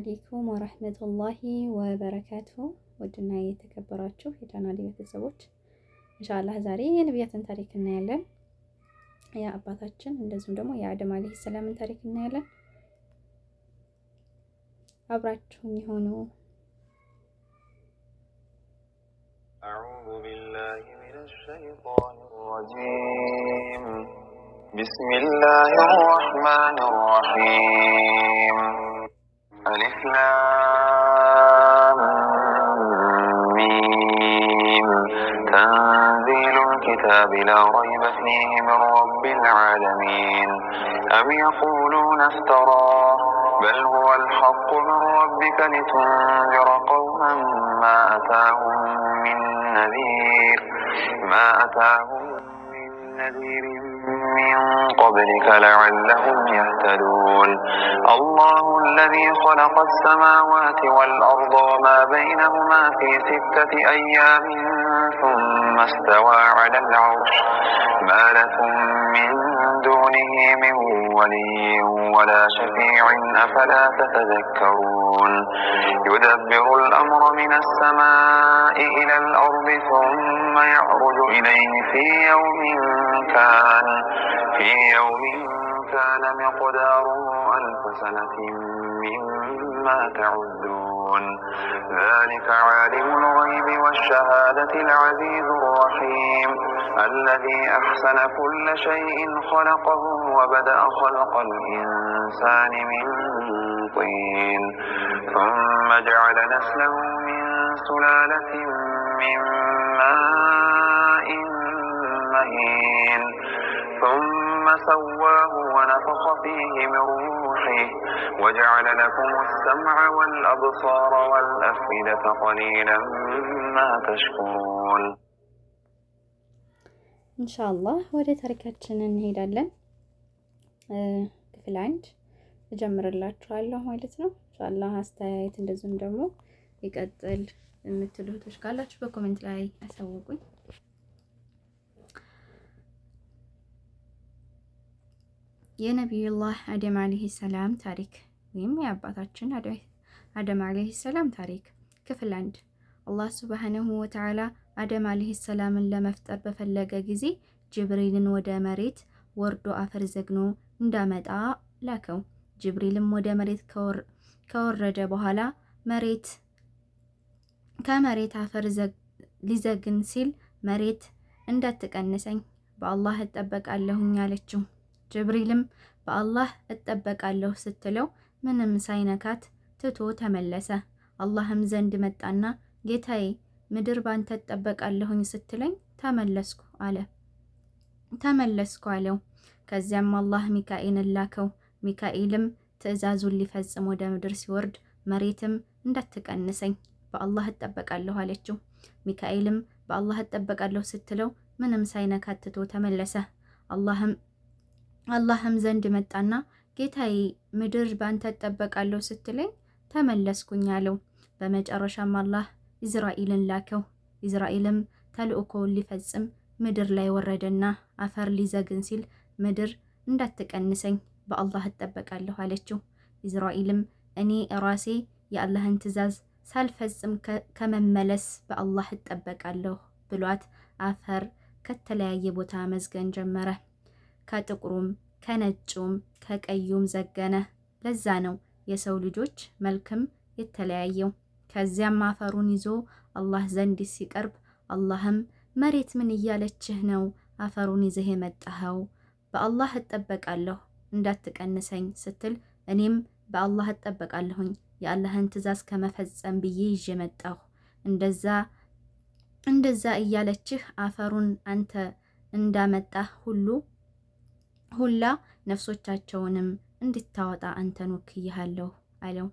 አለይኩም ወራህመቱላሂ ወበረካቱ። ውድና የተከበራችሁ የቻናሌ ቤተሰቦች ኢንሻአላህ ዛሬ የነቢያትን ታሪክ እናያለን። የአባታችን እንደዚሁም ደግሞ የአደም አለይሂ ሰላምን ታሪክ እናያለን። አብራችሁኝ ይሁኑ። አዑዙ ቢላሂ ሚነሽ ሸይጣኒር ረጂም ቢስሚላሂር ረህማኒር ረሂም ألف لام ميم تنزيل الكتاب لا ريب فيه من رب العالمين أم يقولون افتراه بل هو الحق من ربك لتنذر قوما ما أتاهم من نذير من قبلك لعلهم يهتدون الله الذي خلق السماوات والأرض وما بينهما في 6 أيام ثم استوى على العرش ما لكم من دونه من ولي ولا شفيع أفلا تتذكرون يدبر الأمر من السماء إلى الأرض ثم يعرج إليه في يوم كان مقداره 1000 سنة مما تعدون ذلك عالم الغيب والشهادة العزيز الرحيم الذي أحسن كل شيء خلقه وبدأ خلق الإنسان من طين ثم جعل نسله من سلالة من ماء مهين ثم سواه ونفخ فيه من روحه وجعل لكم السمع والأبصار والأفئدة قليلا ما تشكرون ኢንሻአላህ ወደ ታሪካችን እንሄዳለን። ክፍል 1 እጀምርላችኋለሁ ማለት ነው። ኢንሻአላህ አስተያየት እንደዚሁም ደግሞ ይቀጥል የምትሉት ካላችሁ በኮሜንት ላይ አሳውቁኝ። የነቢዩላህ አደም አለይሂ ሰላም ታሪክ ወይም የአባታችን አደም አለይሂ ሰላም ታሪክ ክፍል 1። አላህ ሱብሃነሁ ወተዓላ አደም አለይሂ ሰላምን ለመፍጠር በፈለገ ጊዜ ጅብሪልን ወደ መሬት ወርዶ አፈር ዘግኖ እንዳመጣ ላከው። ጅብሪልም ወደ መሬት ከወረደ በኋላ ከመሬት አፈር ሊዘግን ሲል መሬት እንዳትቀንሰኝ በአላህ እጠበቃለሁኝ አለችው። ጅብሪልም በአላህ እጠበቃለሁ ስትለው ምንም ሳይነካት ትቶ ተመለሰ። አላህም ዘንድ መጣና ጌታዬ ምድር ባንተ እጠበቃለሁኝ ስትለኝ ተመለስኩ አለው። ከዚያም አላህ ሚካኤልን ላከው። ሚካኤልም ትዕዛዙን ሊፈጽም ወደ ምድር ሲወርድ መሬትም እንዳትቀንሰኝ በአላህ እጠበቃለሁ አለችው። ሚካኤልም በአላህ እጠበቃለሁ ስትለው ምንም ሳይነካት ትቶ ተመለሰ። አላህም ዘንድ መጣና ጌታዬ ምድር ባንተ እጠበቃለሁ ስትለኝ ተመለስኩኝ አለው። በመጨረሻም አላህ ኢዝራኤልን ላከው። ኢዝራኤልም ተልእኮውን ሊፈጽም ምድር ላይ ወረደና አፈር ሊዘግን ሲል ምድር እንዳትቀንሰኝ በአላህ እጠበቃለሁ አለችው። ኢዝራኤልም እኔ ራሴ የአላህን ትዕዛዝ ሳልፈጽም ከመመለስ በአላህ እጠበቃለሁ ብሏት አፈር ከተለያየ ቦታ መዝገን ጀመረ። ከጥቁሩም ከነጩም ከቀዩም ዘገነ። ለዛ ነው የሰው ልጆች መልክም የተለያየው። ከዚያም አፈሩን ይዞ አላህ ዘንድ ሲቀርብ አላህም መሬት ምን እያለችህ ነው አፈሩን ይዘህ የመጣኸው? በአላህ እጠበቃለሁ እንዳትቀንሰኝ ስትል እኔም በአላህ እጠበቃለሁኝ የአላህን ትዕዛዝ ከመፈጸም ብዬ ይዤ መጣሁ። እንደዛ እያለችህ አፈሩን አንተ እንዳመጣህ ሁላ ነፍሶቻቸውንም እንድታወጣ አንተን ወክዬሃለሁ አለው።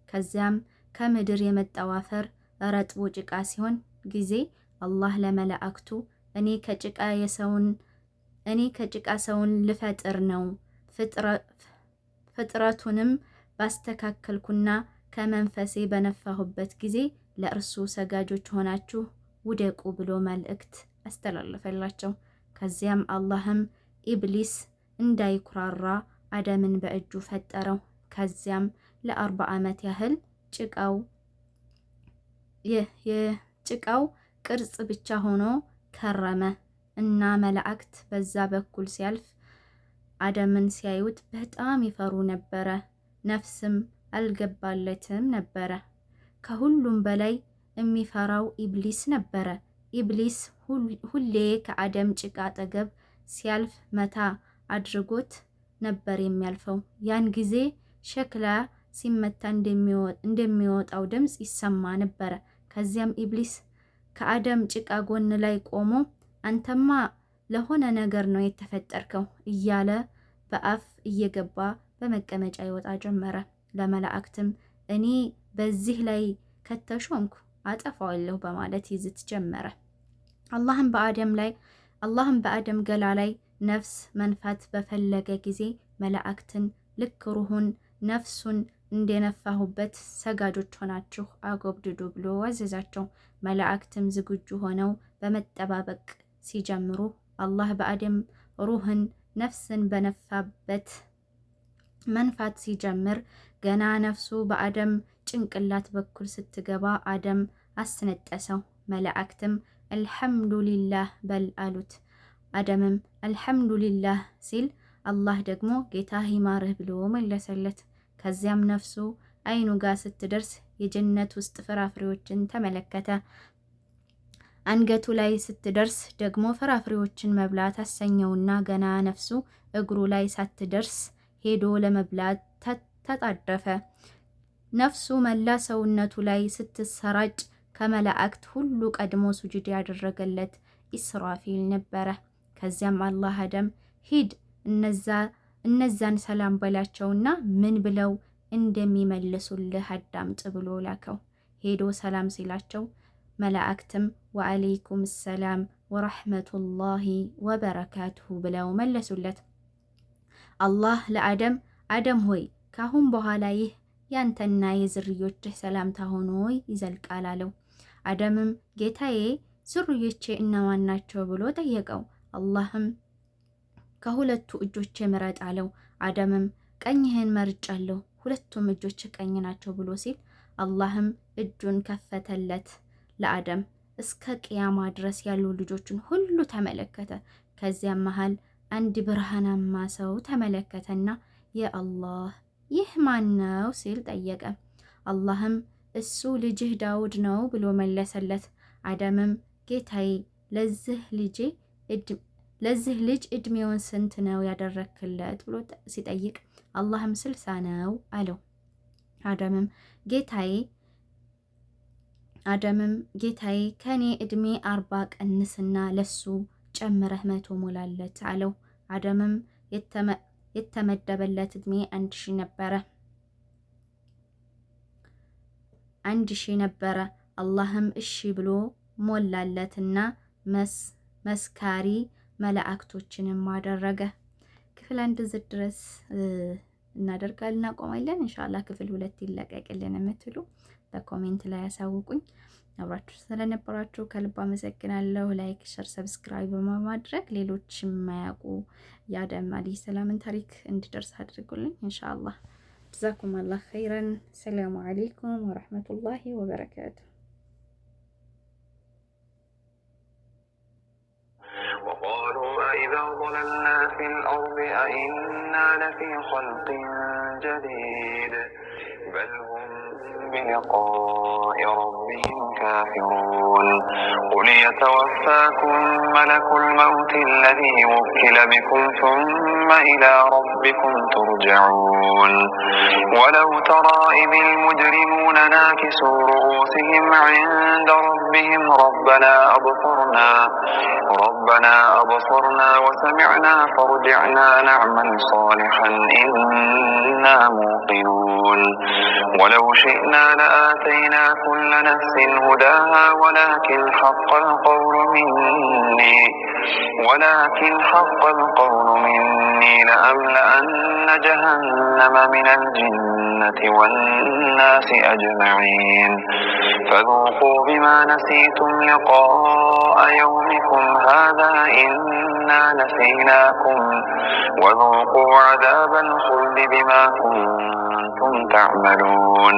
ከዚያም ከምድር የመጣው አፈር ረጥቦ ጭቃ ሲሆን ጊዜ አላህ ለመላእክቱ እኔ ከጭቃ ሰውን ልፈጥር ነው፣ ፍጥረቱንም ባስተካከልኩና ከመንፈሴ በነፋሁበት ጊዜ ለእርሱ ሰጋጆች ሆናችሁ ውደቁ ብሎ መልእክት አስተላለፈላቸው። ከዚያም አላህም ኢብሊስ እንዳይኩራራ አደምን በእጁ ፈጠረው። ከዚያም ለ40 ዓመት ያህል የጭቃው ቅርጽ ብቻ ሆኖ ከረመ እና መላእክት በዛ በኩል ሲያልፍ አደምን ሲያዩት በጣም ይፈሩ ነበረ። ነፍስም አልገባለትም ነበረ። ከሁሉም በላይ የሚፈራው ኢብሊስ ነበረ። ኢብሊስ ሁሌ ከአደም ጭቃ አጠገብ ሲያልፍ መታ አድርጎት ነበር የሚያልፈው። ያን ጊዜ ሸክላ ሲመታ እንደሚወጣው ድምፅ ይሰማ ነበረ። ከዚያም ኢብሊስ ከአደም ጭቃ ጎን ላይ ቆሞ አንተማ ለሆነ ነገር ነው የተፈጠርከው እያለ በአፍ እየገባ በመቀመጫ ይወጣ ጀመረ። ለመላእክትም እኔ በዚህ ላይ ከተሾምኩ አጠፋዋለሁ በማለት ይዝት ጀመረ። አላህም በአደም ገላ ላይ ነፍስ መንፋት በፈለገ ጊዜ መላእክትን ልክ ሩሁን ነፍሱን እንደነፋሁበት ሰጋጆች ሆናችሁ አጎብድዱ ብሎ አዘዛቸው። መላእክትም ዝግጁ ሆነው በመጠባበቅ ሲጀምሩ አላህ በአደም ሩህን ነፍስን በነፋበት መንፋት ሲጀምር ገና ነፍሱ በአደም ጭንቅላት በኩል ስትገባ አደም አስነጠሰው። መላእክትም አልሐምዱሊላህ በል አሉት። አደምም አልሐምዱሊላህ ሲል አላህ ደግሞ ጌታ ይማርህ ብሎ መለሰለት። ከዚያም ነፍሱ አይኑ ጋር ስትደርስ የጀነት ውስጥ ፍራፍሬዎችን ተመለከተ። አንገቱ ላይ ስትደርስ ደግሞ ፍራፍሬዎችን መብላት አሰኘውና ገና ነፍሱ እግሩ ላይ ሳትደርስ ሄዶ ለመብላት ተጣደፈ። ነፍሱ መላ ሰውነቱ ላይ ስትሰራጭ ከመላእክት ሁሉ ቀድሞ ሱጁድ ያደረገለት ኢስራፊል ነበረ። ከዚያም አላህ አደም ሂድ እነዛን ሰላም በላቸውና ምን ብለው እንደሚመልሱልህ አዳምጥ ብሎ ላከው። ሄዶ ሰላም ሲላቸው መላእክትም ወአለይኩም ሰላም ወረሕመቱላሂ ወበረካቱሁ ብለው መለሱለት። አላህ ለአደም አደም ሆይ ካሁን በኋላ ይህ ያንተና የዝርዮችህ ሰላምታ ሆኖ ይዘልቃል አለው። አደምም ጌታዬ ዝርዮቼ እነማን ናቸው ብሎ ጠየቀው። አላህም ከሁለቱ እጆች ምረጥ አለው። አደምም ቀኝህን መርጫለሁ፣ ሁለቱም እጆች ቀኝ ናቸው ብሎ ሲል አላህም እጁን ከፈተለት ለአደም እስከ ቅያማ ድረስ ያሉ ልጆችን ሁሉ ተመለከተ። ከዚያም መሃል አንድ ብርሃናማ ሰው ተመለከተና የአላህ ይህ ማን ነው ሲል ጠየቀ። አላህም እሱ ልጅህ ዳውድ ነው ብሎ መለሰለት። አደምም ጌታዬ ለዚህ ልጅ እድሜውን ስንት ነው ያደረክለት ብሎ ሲጠይቅ አላህም 60 ነው አለው። አደምም ጌታዬ ከኔ እድሜ 40 ቀንስና ለሱ ጨምረህ 100 ሞላለት አለው። አደምም የተመደበለት እድሜ 1000 ነበረ። አላህም እሺ ብሎ ሞላለትና መስካሪ መላእክቶችንም አደረገ። ክፍል 1 ድረስ እናደርጋለን እናቆማለን። ኢንሻአላህ ክፍል 2 ይለቀቅልን የምትሉ በኮሜንት ላይ ያሳውቁኝ። አብራችሁ ስለነበራችሁ ከልብ አመሰግናለሁ። ላይክ፣ ሸር፣ ሰብስክራይብ በማድረግ ሌሎች የማያውቁ የአደም አለይሂ ሰላምን ታሪክ እንዲደርስ አድርጉልኝ ኢንሻአላህ። ጀዛኩም አላህ ኸይረን። ሰላሙ አለይኩም ወራህመቱላሂ ወበረካቱ። وقالوا أإذا ضللنا في الأرض أإنا لفي خلق جديد بل هم بلقاء ربهم كافرون قل يتوفاكم ملك الموت الذي وكل بكم ثم إلى ربكم ترجعون ولو ترى إذ المجرمون ناكسوا رؤوسهم عند ربهم ربنا أبصرنا وسمعنا فارجعنا نعمل صالحا إنا موقنون ولو شئنا لآتينا كل نفس هداها ولكن حق القول مني لأملأن جهنم من الجنة والناس أجمعين فذوقوا بما نسيتم لقاء يومكم هذا إنا نسيناكم وذوقوا عذاب الخلد بما كنتم كنتم تعملون